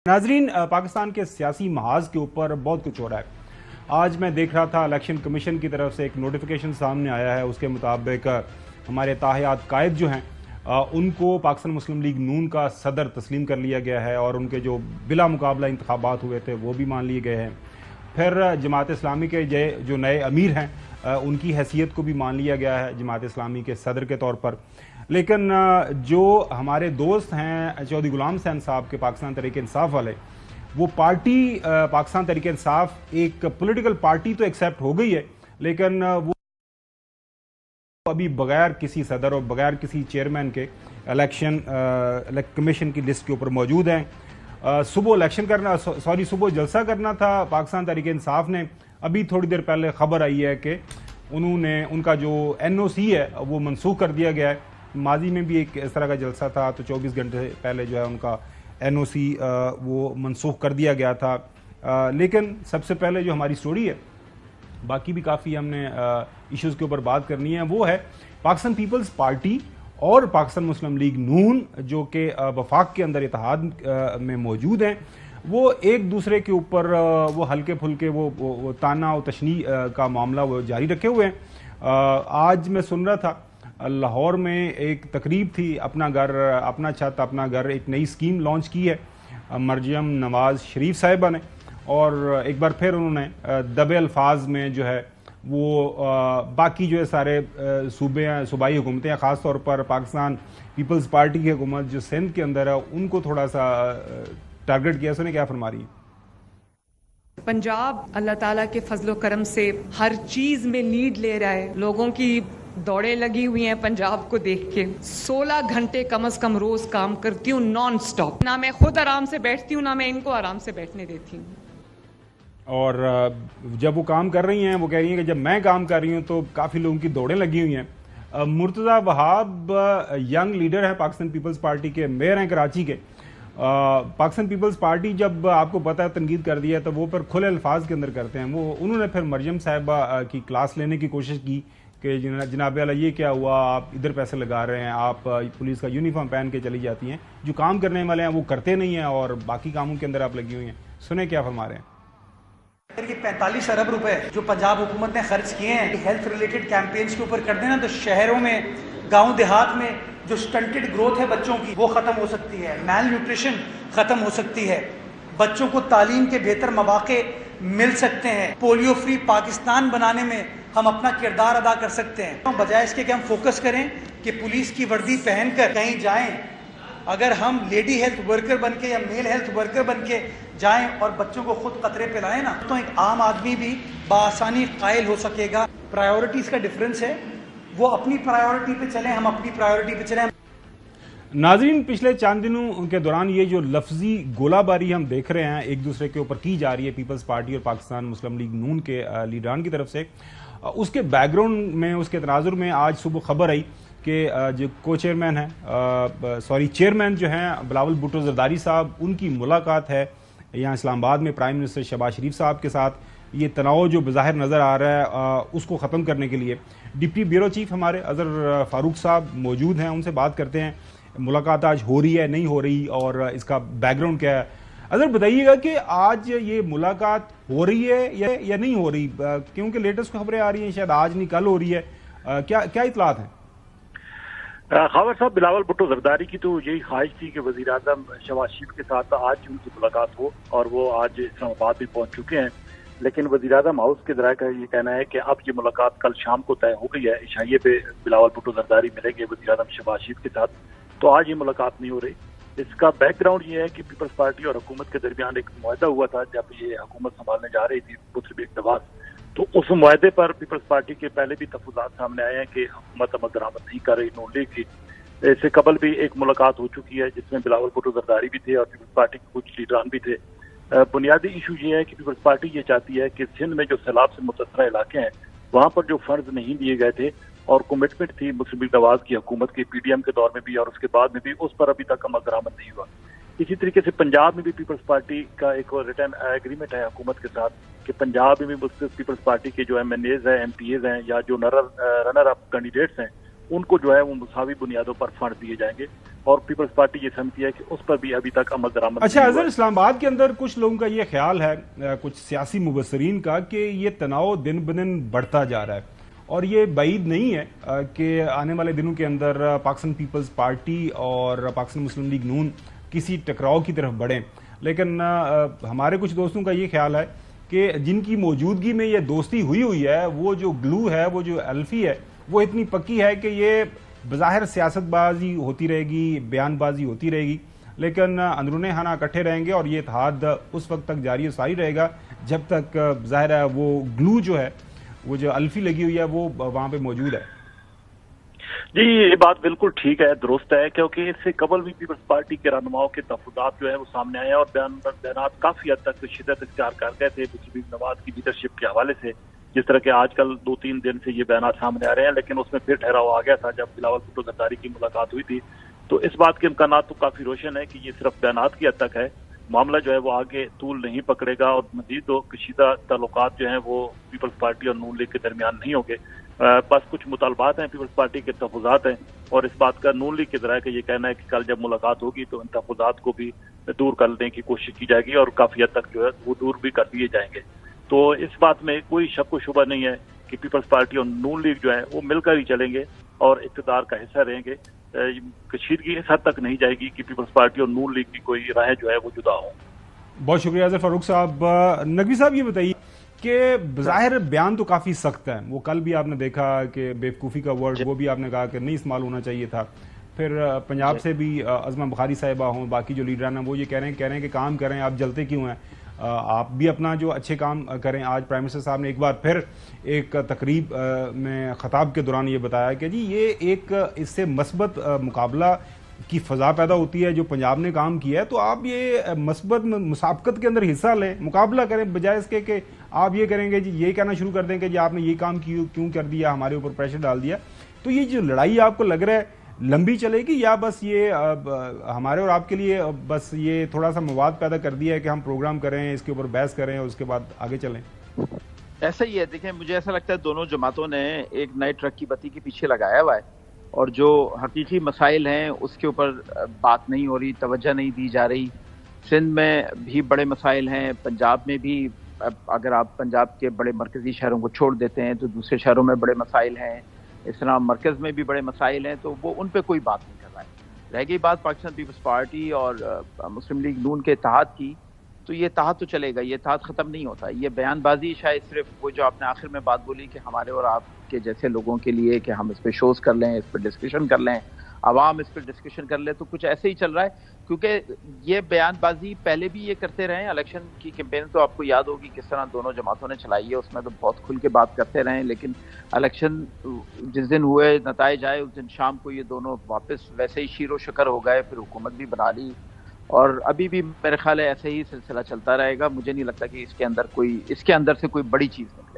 नाजरीन, पाकिस्तान के सियासी महाज के ऊपर बहुत कुछ हो रहा है। आज मैं देख रहा था इलेक्शन कमीशन की तरफ से एक नोटिफिकेशन सामने आया है। उसके मुताबिक हमारे ताहियात कायद जो हैं उनको पाकिस्तान मुस्लिम लीग नून का सदर तस्लीम कर लिया गया है और उनके जो बिला मुकाबला इंतखाबात हुए थे वो भी मान लिए गए हैं। फिर जमात इस्लामी के जो नए अमीर हैं उनकी हैसियत को भी मान लिया गया है जमात इस्लामी के सदर के तौर पर। लेकिन जो हमारे दोस्त हैं चौधरी गुलाम हुसैन साहब के पाकिस्तान तहरीक इंसाफ वाले, वो पार्टी पाकिस्तान तहरीक इंसाफ एक पॉलिटिकल पार्टी तो एक्सेप्ट हो गई है, लेकिन वो अभी बगैर किसी सदर और बगैर किसी चेयरमैन के इलेक्शन कमीशन की लिस्ट के ऊपर मौजूद हैं। सुबह जलसा करना था पाकिस्तान तहरीक इंसाफ ने। अभी थोड़ी देर पहले खबर आई है कि उनका जो NOC है वो मनसूख कर दिया गया है। माजी में भी एक इस तरह का जलसा था, तो 24 घंटे पहले जो है उनका NOC वो मनसूख कर दिया गया था। लेकिन सबसे पहले जो हमारी स्टोरी है, बाकी भी काफ़ी हमने इश्यूज़ के ऊपर बात करनी है, वो है पाकिस्तान पीपल्स पार्टी और पाकिस्तान मुस्लिम लीग नून जो कि वफाक के अंदर इत्तेहाद में मौजूद हैं। वो एक दूसरे के ऊपर वो हल्के फुल्के वो ताना और तशनी का मामला वो जारी रखे हुए हैं। आज मैं सुन रहा था लाहौर में एक तकरीब थी, अपना घर अपना छत अपना घर, एक नई स्कीम लॉन्च की है मरजम नवाज शरीफ साहिबा ने, और एक बार फिर उन्होंने दबे अल्फाज में जो है वो बाकी जो है सारे सूबाई हुकूमतें, ख़ास तौर पर पाकिस्तान पीपल्स पार्टी की हुकूमत जो सिंध के अंदर है उनको थोड़ा सा टारगेट किया। सुने क्या फरमा रही है। पंजाब अल्लाह ताला के फजलो करम से हर चीज में लीड ले रहा है। लोगों की दौड़ें लगी हुई हैं पंजाब को देख के। 16 घंटे कम से कम रोज काम करती हूँ नॉन स्टॉप। ना मैं खुद आराम से बैठती हूँ, ना मैं इनको आराम से बैठने देती हूँ। और जब वो काम कर रही हैं, वो कह रही हैं कि जब मैं काम कर रही हूँ तो काफ़ी लोगों की दौड़ें लगी हुई हैं। मुर्तज़ा वहाब यंग लीडर है पाकिस्तान पीपल्स पार्टी के, मेयर हैं कराची के। पाकिस्तान पीपल्स पार्टी जब आपको पता है तनकीद कर दिया तो वो फिर खुले अल्फाज के अंदर करते हैं। उन्होंने फिर मरजम साहिबा की क्लास लेने की कोशिश की कि जनाब आला ये क्या हुआ, आप इधर पैसे लगा रहे हैं, आप पुलिस का यूनिफॉर्म पहन के चली जाती हैं, जो काम करने वाले हैं वो करते नहीं हैं और बाकी कामों के अंदर आप लगी हुई हैं। सुने क्या फरमा रहे हैं। ये 45 अरब रुपए जो पंजाब हुकूमत ने खर्च किए हैं हेल्थ रिलेटेड कैंपेन्स के ऊपर कर देना, तो शहरों में गांव देहात में जो स्टंटेड ग्रोथ है बच्चों की वो खत्म हो सकती है, मैल न्यूट्रिशन खत्म हो सकती है, बच्चों को तालीम के बेहतर मौके मिल सकते हैं, पोलियो फ्री पाकिस्तान बनाने में हम अपना किरदार अदा कर सकते हैं। तो बजाय इसके कि हम फोकस करें कि पुलिस की वर्दी पहनकर कहीं जाएं, अगर हम लेडी हेल्थ वर्कर बन के या मेल हेल्थ वर्कर बन के जाएं और बच्चों को खुद कतरे पिलाएं ना, तो एक आम आदमी भी बासानी कायल हो सकेगा। प्रायोरिटीज का डिफरेंस है, वो अपनी प्रायोरिटी पे चलें, हम अपनी प्रायोरिटी पे चलें। नाजरीन, पिछले चंद दिनों के दौरान ये जो लफ्जी गोलाबारी हम देख रहे हैं एक दूसरे के ऊपर की जा रही है पीपल्स पार्टी और पाकिस्तान मुस्लिम लीग नून के लीडरान की तरफ से, उसके बैकग्राउंड में, उसके तनाजुर में आज सुबह खबर आई कि जो को चेयरमैन है चेयरमैन जो हैं बिलावल भुट्टो जरदारी साहब, उनकी मुलाकात है यहाँ इस्लामाबाद में प्राइम मिनिस्टर शहबाज शरीफ साहब के साथ। ये तनाव जो बज़ाहिर नज़र आ रहा है उसको ख़त्म करने के लिए डिप्टी ब्यूरो चीफ हमारे अजहर फारूक साहब मौजूद हैं, उनसे बात करते हैं। मुलाकात आज हो रही है, नहीं हो रही, और इसका बैकग्राउंड क्या है। अजहर बताइएगा कि आज ये मुलाकात हो रही है या नहीं हो रही, क्योंकि लेटेस्ट खबरें आ रही हैं शायद आज नहीं कल हो रही है। क्या इतलात हैं। खावर साहब, बिलावल भुट्टो जरदारी की तो यही ख्वाहिश थी कि वज़ीर आज़म शहबाज शरीफ के साथ आज उनकी मुलाकात हो, और वो आज इस्लामाबाद भी पहुंच चुके हैं। लेकिन वज़ीर आज़म हाउस के ज़राए का ये कहना है कि अब ये मुलाकात कल शाम को तय हो गई है। इशाइये पे बिलावल भुट्टो जरदारी मिलेंगे वज़ीर आज़म शहबाज शरीफ के साथ, तो आज ये मुलाकात नहीं हो रही। इसका बैकग्राउंड ये है कि पीपल्स पार्टी और हुकूमत के दरमियान एक मुआहदा हुआ था जब ये हुकूमत संभालने जा रही थी मुस्लिम लीग नवाज, तो उस मुआहदे पर पीपल्स पार्टी के पहले भी तफज़ात सामने आए हैं कि हुकूमत अमल दरामद नहीं कर रही नून लीग की। इससे कबल भी एक मुलाकात हो चुकी है जिसमें बिलावल भुट्टो जरदारी भी थे और पीपल्स पार्टी के कुछ लीडरान भी थे। बुनियादी इशू ये है कि पीपल्स पार्टी ये चाहती है कि सिंध में जो सैलाब से मुतअस्सरा इलाके हैं वहाँ पर जो फंड्स नहीं दिए गए थे और कमिटमेंट थी मुस्लिम लीग नवाज की हुकूमत की PDM के दौर में भी और उसके बाद में भी, उस पर अभी तक अमल दरामद नहीं हुआ। इसी तरीके से पंजाब में भी पीपल्स पार्टी का एक रिटर्न एग्रीमेंट है हुकूमत के साथ कि पंजाब में भी पीपल्स पार्टी के जो MNAs हैं, MPAs हैं या जो रनर अप कैंडिडेट्स हैं ان کو جو ہے وہ مساوی بنیادوں پر فنڈ دیے جائیں گے، اور پیپلز پارٹی یہ سمجھتی ہے کہ اس پر بھی ابھی تک عمل درآمد اچھا اظہر، اسلام آباد کے اندر کچھ لوگوں کا یہ خیال ہے، کچھ سیاسی مبصرین کا، کہ یہ تناؤ دن بدن بڑھتا جا رہا ہے، اور یہ بعید نہیں ہے کہ آنے والے دنوں کے اندر پاکستان پیپلز پارٹی اور پاکستان مسلم لیگ نون کسی ٹکراؤ کی طرف بڑھیں، لیکن ہمارے کچھ دوستوں کا یہ خیال ہے کہ جن کی موجودگی میں یہ دوستی ہوئی ہے، وہ جو گلو ہے، وہ جو الفی ہے، وہ اتنی پکی ہے کہ یہ بظاہر سیاست بازی ہوتی رہے گی، بیان بازی ہوتی رہے گی، لیکن اندرون خانہ اکٹھے رہیں گے، اور یہ اتحاد اس وقت تک جاری و ساری رہے گا جب تک ظاہر ہے وہ گلو جو ہے، وہ جو الفی لگی ہوئی ہے، وہ وہاں پہ موجود ہے۔ جی یہ بات بالکل ٹھیک ہے، درست ہے، کیونکہ اس سے قبل بھی پیپلز پارٹی کے رہنماؤں کے تفصیلات جو ہے وہ سامنے آئے ہیں، اور بیانات کافی حد تک شدت اختیار کر گئے تھے مجیب نواز کی لیڈرشپ کے حوالے سے، جس طرح کہ آج کل 2-3 دن سے یہ بیانات سامنے آ رہے ہیں، لیکن اس میں پھر ٹھہراؤ آ گیا تھا جب بلاول بھٹو زرداری کی ملاقات ہوئی تھی۔ تو اس بات کے امکانات تو کافی روشن ہے کہ یہ صرف بیانات کی حد تک ہے، معاملہ جو ہے وہ آگے طول نہیں پکڑے گا، اور مزید تو کشیدہ تعلقات جو ہیں وہ پیپلز پارٹی اور نون لیگ کے درمیان نہیں ہوں گے۔ بس کچھ مطالبات ہیں، پیپلز پارٹی کے تحفظات ہیں، اور اس بات کا نون لیگ کے ذرائع کا یہ کہنا ہے کہ کل جب ملاقات ہوگی تو ان تحفظات کو بھی دور کرنے کی کوشش کی جائے گی، اور کافی حد تک جو ہے وہ دور بھی کر دیے جائیں گے۔ تو اس بات میں کوئی شک و شبہ نہیں ہے کہ پیپلز پارٹی اور نون لیگ جو ہے وہ مل کر ہی چلیں گے اور اقتدار کا حصہ رہیں گے۔ کشیدگی اس حد تک نہیں جائے گی کہ پیپلز پارٹی اور نون لیگ کی کوئی راہیں جو ہے وہ جدا ہوں۔ بہت شکریہ اظہر فاروق صاحب۔ نقوی صاحب یہ بتائیے کہ بظاہر بیان تو کافی سخت ہے، وہ کل بھی آپ نے دیکھا کہ بیوقوفی کا ورڈ وہ بھی آپ نے کہا کہ نہیں استعمال ہونا چاہیے تھا، پھر پنجاب سے بھی عظمہ بخاری صاحبہ ہوں، باقی جو لیڈران ہیں وہ یہ کہہ رہے ہیں کہ کام کریں، آپ جلتے کیوں ہیں، آپ بھی اپنا جو اچھے کام کریں۔ آج پرائم منسٹر صاحب نے ایک بار پھر ایک تقریب میں خطاب کے دوران یہ بتایا کہ جی یہ ایک اس سے مثبت مقابلہ کی فضا پیدا ہوتی ہے، جو پنجاب نے کام کیا ہے تو آپ یہ مثبت مسابقت کے اندر حصہ لیں، مقابلہ کریں، بجائے اس کے کہ آپ یہ کریں گے جی یہ کہنا شروع کر دیں کہ جی آپ نے یہ کام کیوں کر دیا، ہمارے اوپر پریشر ڈال دیا۔ تو یہ جو لڑائی آپ کو لگ رہا ہے لمبی چلے گی، یا بس یہ ہمارے اور آپ کے لیے بس یہ تھوڑا سا مواد پیدا کر دیا ہے کہ ہم پروگرام کریں، اس کے اوپر بحث کریں اور اس کے بعد آگے چلیں؟ ایسا ہی ہے، دیکھیں مجھے ایسا لگتا ہے دونوں جماعتوں نے ایک نئے ٹرک کی بتی کے پیچھے لگایا ہوا ہے، اور جو حقیقی مسائل ہیں اس کے اوپر بات نہیں ہو رہی، توجہ نہیں دی جا رہی۔ سندھ میں بھی بڑے مسائل ہیں، پنجاب میں بھی اگر آپ پنجاب کے بڑے مرکزی شہروں کو چھوڑ دیتے ہیں تو دوسرے شہروں میں بڑے مسائل ہیں، اس طرح مرکز میں بھی بڑے مسائل ہیں، تو وہ ان پہ کوئی بات نہیں کر رہا ہے۔ رہ گئی بات پاکستان پیپلز پارٹی اور مسلم لیگ نون کے اتحاد کی، تو یہ اتحاد تو چلے گا، یہ اتحاد ختم نہیں ہوتا۔ یہ بیان بازی شاید صرف وہ جو آپ نے آخر میں بات بولی کہ ہمارے اور آپ کے جیسے لوگوں کے لیے کہ ہم اس پہ شوز کر لیں، اس پہ ڈسکشن کر لیں، عوام اس پہ ڈسکشن کر لے، تو کچھ ایسے ہی چل رہا ہے، کیونکہ یہ بیان بازی پہلے بھی یہ کرتے رہے ہیں۔ الیکشن کی کیمپین تو آپ کو یاد ہوگی کس طرح دونوں جماعتوں نے چلائی ہے، اس میں تو بہت کھل کے بات کرتے رہے ہیں، لیکن الیکشن جس دن ہوئے، نتائج آئے، اس دن شام کو یہ دونوں واپس ویسے ہی شیر و شکر ہو گئے، پھر حکومت بھی بنا لی، اور ابھی بھی میرے خیال ہے ایسے ہی سلسلہ چلتا رہے گا۔ مجھے نہیں لگتا کہ اس کے اندر سے کوئی بڑی چیز نہیں۔